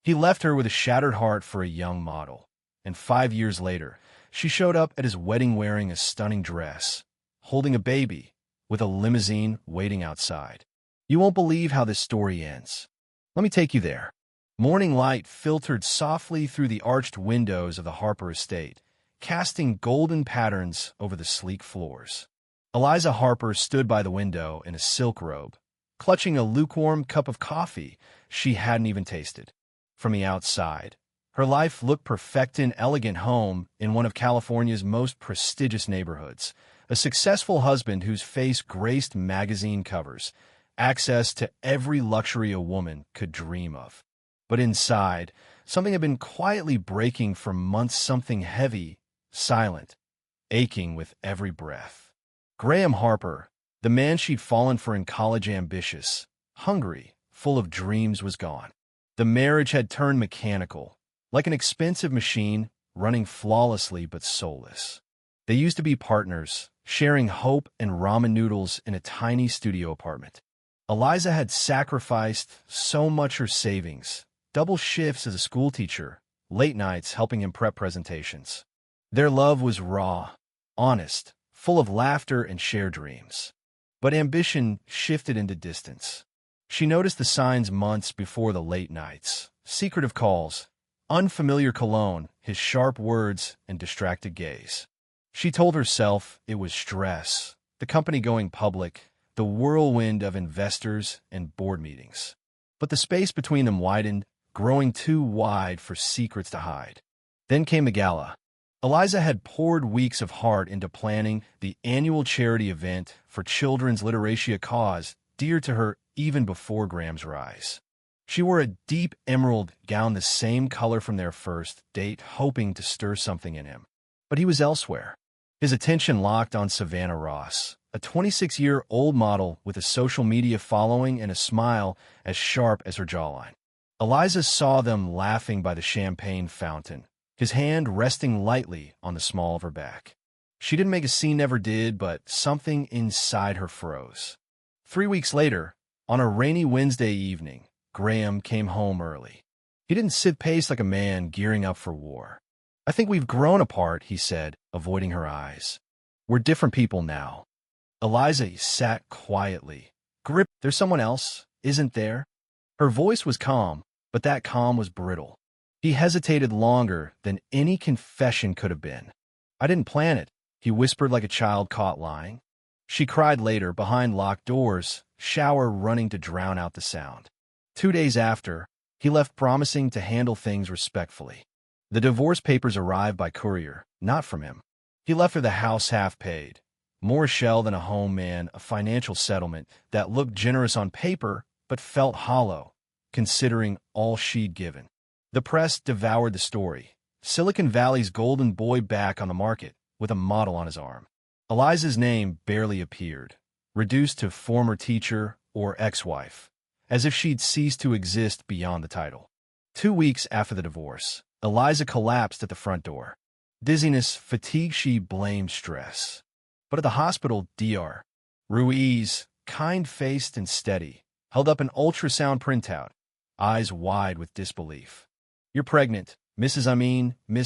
He left her with a shattered heart for a young model, and 5 years later, she showed up at his wedding wearing a stunning dress, holding a baby, with a limousine waiting outside. You won't believe how this story ends. Let me take you there. Morning light filtered softly through the arched windows of the Harper estate, casting golden patterns over the sleek floors. Eliza Harper stood by the window in a silk robe, clutching a lukewarm cup of coffee she hadn't even tasted. From the outside, her life looked perfect, an elegant home in one of California's most prestigious neighborhoods, a successful husband whose face graced magazine covers, access to every luxury a woman could dream of. But inside, something had been quietly breaking for months, something heavy, silent, aching with every breath. Graham Harper, the man she'd fallen for in college, ambitious, hungry, full of dreams, was gone. The marriage had turned mechanical, like an expensive machine running flawlessly but soulless. They used to be partners, sharing hope and ramen noodles in a tiny studio apartment. Eliza had sacrificed so much, her savings, double shifts as a schoolteacher, late nights helping him prep presentations. Their love was raw, honest, full of laughter and shared dreams. But ambition shifted into distance. She noticed the signs months before: the late nights, secretive calls, unfamiliar cologne, his sharp words and distracted gaze. She told herself it was stress, the company going public, the whirlwind of investors and board meetings. But the space between them widened, growing too wide for secrets to hide. Then came the gala. Eliza had poured weeks of heart into planning the annual charity event for children's literacy, a cause dear to her even before Graham's rise. She wore a deep emerald gown, the same color from their first date, hoping to stir something in him. But he was elsewhere. His attention locked on Savannah Ross, a 26-year-old model with a social media following and a smile as sharp as her jawline. Eliza saw them laughing by the champagne fountain, his hand resting lightly on the small of her back. She didn't make a scene, never did, but something inside her froze. 3 weeks later, on a rainy Wednesday evening, Graham came home early. He didn't sit pace like a man gearing up for war. "I think we've grown apart," he said, avoiding her eyes. "We're different people now." Eliza sat quietly. "Grip, there's someone else, isn't there?" Her voice was calm, but that calm was brittle. He hesitated longer than any confession could have been. "I didn't plan it," he whispered like a child caught lying. She cried later, behind locked doors, shower running to drown out the sound. 2 days after, he left, promising to handle things respectfully. The divorce papers arrived by courier, not from him. He left her the house half paid, more a shell than a home, man, a financial settlement that looked generous on paper but felt hollow, considering all she'd given. The press devoured the story. Silicon Valley's golden boy back on the market, with a model on his arm. Eliza's name barely appeared, reduced to former teacher or ex-wife, as if she'd ceased to exist beyond the title. 2 weeks after the divorce, Eliza collapsed at the front door. Dizziness, fatigue, she blamed stress. But at the hospital, Dr. Ruiz, kind-faced and steady, held up an ultrasound printout, eyes wide with disbelief. "You're pregnant, Miss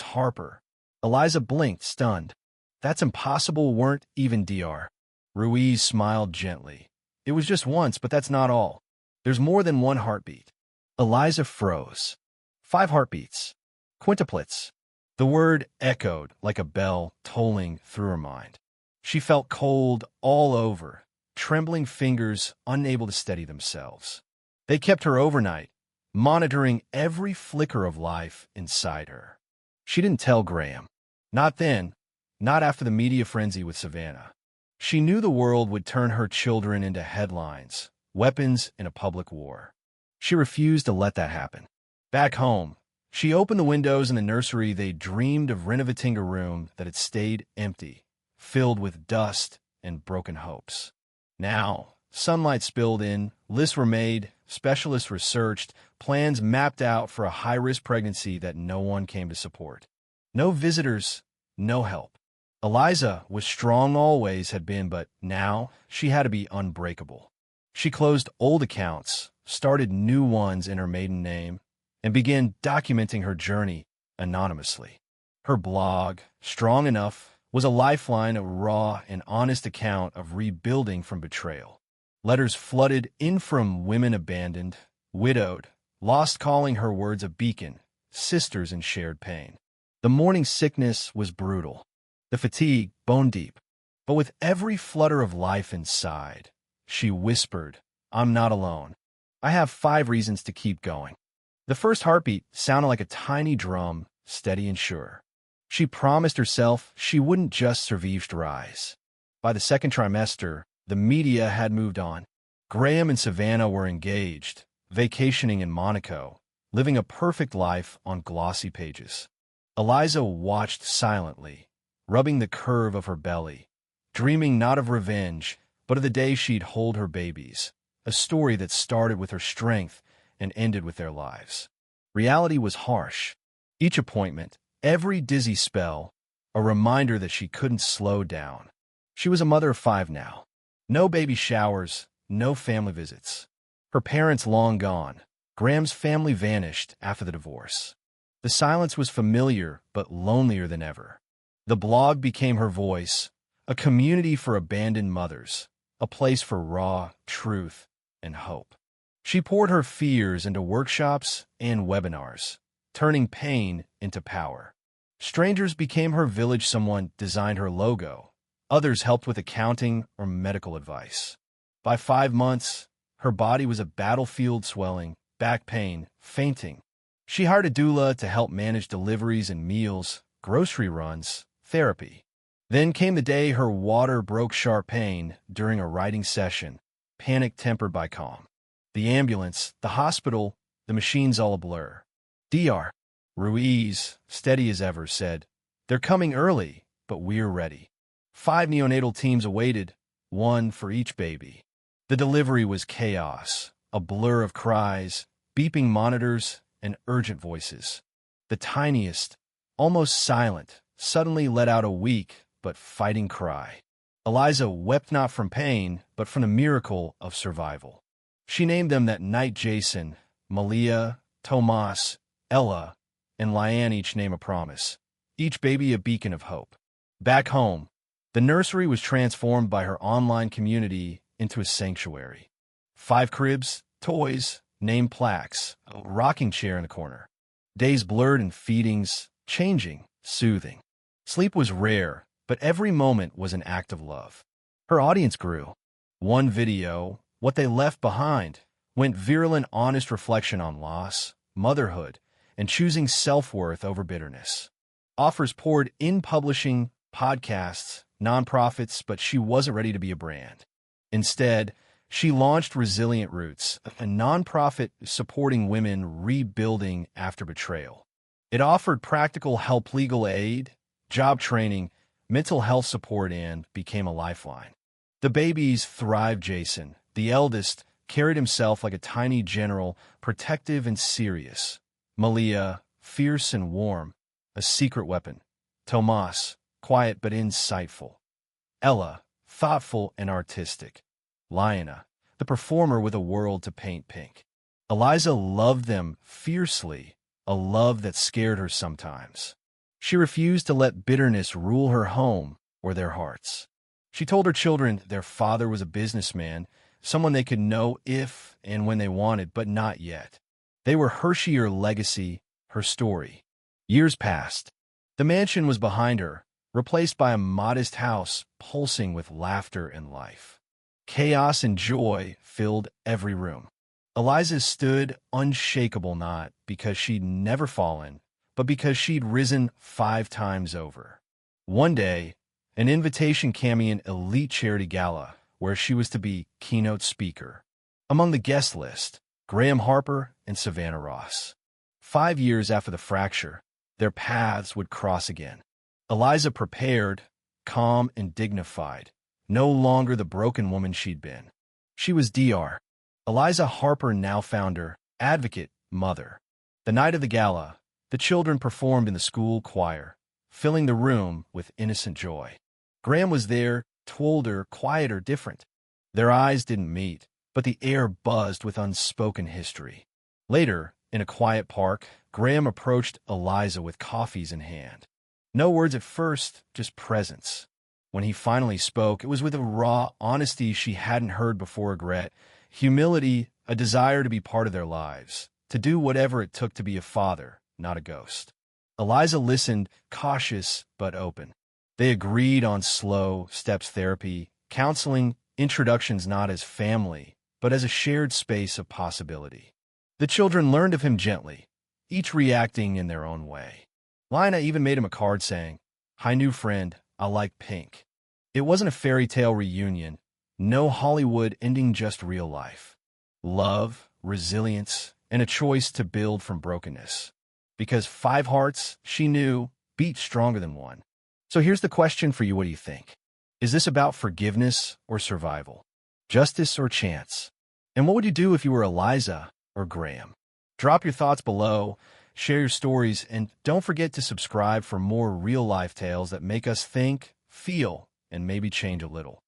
Harper." Eliza blinked, stunned. "That's impossible. Weren't even Dr. Ruiz smiled gently. "It was just once, but that's not all. There's more than one heartbeat." Eliza froze. 5 heartbeats. Quintuplets. The word echoed like a bell tolling through her mind. She felt cold all over, trembling fingers unable to steady themselves. They kept her overnight, monitoring every flicker of life inside her. She didn't tell Graham. Not then, not after the media frenzy with Savannah. She knew the world would turn her children into headlines, weapons in a public war. She refused to let that happen. Back home, she opened the windows in the nursery they dreamed of, renovating a room that had stayed empty, filled with dust and broken hopes. Now, sunlight spilled in, lists were made, specialists researched, plans mapped out for a high-risk pregnancy that no one came to support. No visitors, no help. Eliza was strong, always had been, but now she had to be unbreakable. She closed old accounts, started new ones in her maiden name, and began documenting her journey anonymously. Her blog, Strong Enough, was a lifeline, a raw and honest account of rebuilding from betrayal. Letters flooded in from women abandoned, widowed, lost, calling her words a beacon, sisters in shared pain. The morning sickness was brutal, the fatigue bone deep, but with every flutter of life inside, she whispered, "I'm not alone. I have 5 reasons to keep going." The first heartbeat sounded like a tiny drum, steady and sure. She promised herself she wouldn't just survive rise. By the second trimester, the media had moved on. Graham and Savannah were engaged, vacationing in Monaco, living a perfect life on glossy pages. Eliza watched silently, rubbing the curve of her belly, dreaming not of revenge, but of the day she'd hold her babies, a story that started with her strength and ended with their lives. Reality was harsh. Each appointment, every dizzy spell, a reminder that she couldn't slow down. She was a mother of 5 now. No baby showers, no family visits. Her parents long gone. Graham's family vanished after the divorce. The silence was familiar but lonelier than ever. The blog became her voice, a community for abandoned mothers, a place for raw truth and hope. She poured her fears into workshops and webinars, turning pain into power. Strangers became her village. Someone designed her logo. Others helped with accounting or medical advice. By 5 months, her body was a battlefield, swelling, back pain, fainting. She hired a doula to help manage deliveries and meals, grocery runs, therapy. Then came the day her water broke. Sharp pain during a writing session, panic tempered by calm. The ambulance, the hospital, the machines all a blur. Dr. Ruiz, steady as ever, said, "They're coming early, but we're ready." 5 neonatal teams awaited, 1 for each baby. The delivery was chaos, a blur of cries, beeping monitors, and urgent voices. The tiniest, almost silent, suddenly let out a weak but fighting cry. Eliza wept not from pain, but from the miracle of survival. She named them that night Jason, Malia, Tomas, Ella, and Lyanne, each name a promise, each baby a beacon of hope. Back home, the nursery was transformed by her online community into a sanctuary. 5 cribs, toys, name plaques, a rocking chair in the corner. Days blurred and feedings, changing, soothing. Sleep was rare, but every moment was an act of love. Her audience grew. One video, What They Left Behind, went viral, an honest reflection on loss, motherhood, and choosing self-worth over bitterness. Offers poured in, publishing, podcasts, nonprofits, but she wasn't ready to be a brand. Instead, she launched Resilient Roots, a nonprofit supporting women rebuilding after betrayal. It offered practical help, legal aid, job training, mental health support, and became a lifeline. The babies thrived. Jason, the eldest, carried himself like a tiny general, protective and serious. Malia, fierce and warm, a secret weapon. Tomas, quiet but insightful. Ella, thoughtful and artistic. Lyanne, the performer with a world to paint pink. Eliza loved them fiercely, a love that scared her sometimes. She refused to let bitterness rule her home or their hearts. She told her children their father was a businessman, someone they could know if and when they wanted, but not yet. They were her legacy, her story. Years passed. The mansion was behind her, replaced by a modest house pulsing with laughter and life. Chaos and joy filled every room. Eliza stood unshakable, not because she'd never fallen, but because she'd risen 5 times over. One day, an invitation came, an elite charity gala, where she was to be keynote speaker. Among the guest list, Graham Harper and Savannah Ross. 5 years after the fracture, their paths would cross again. Eliza prepared, calm and dignified, no longer the broken woman she'd been. She was Dr. Eliza Harper, now founder, advocate, mother. The night of the gala, the children performed in the school choir, filling the room with innocent joy. Graham was there, older, quieter, different. Their eyes didn't meet, but the air buzzed with unspoken history. Later, In a quiet park, Graham approached Eliza with coffees in hand. No words at first, just presence. When he finally spoke, it was with a raw honesty she hadn't heard before: regret, humility, a desire to be part of their lives, to do whatever it took to be a father, not a ghost. Eliza listened, cautious but open. They agreed on slow steps therapy, counseling, introductions not as family, but as a shared space of possibility. The children learned of him gently, each reacting in their own way. Lina even made him a card saying, "Hi, new friend, I like pink." It wasn't a fairy tale reunion, no Hollywood ending, just real life. Love, resilience, and a choice to build from brokenness. Because 5 hearts, she knew, beat stronger than one. So here's the question for you: what do you think? Is this about forgiveness or survival? Justice or chance? And what would you do if you were Eliza or Graham? Drop your thoughts below, share your stories, and don't forget to subscribe for more real-life tales that make us think, feel, and maybe change a little.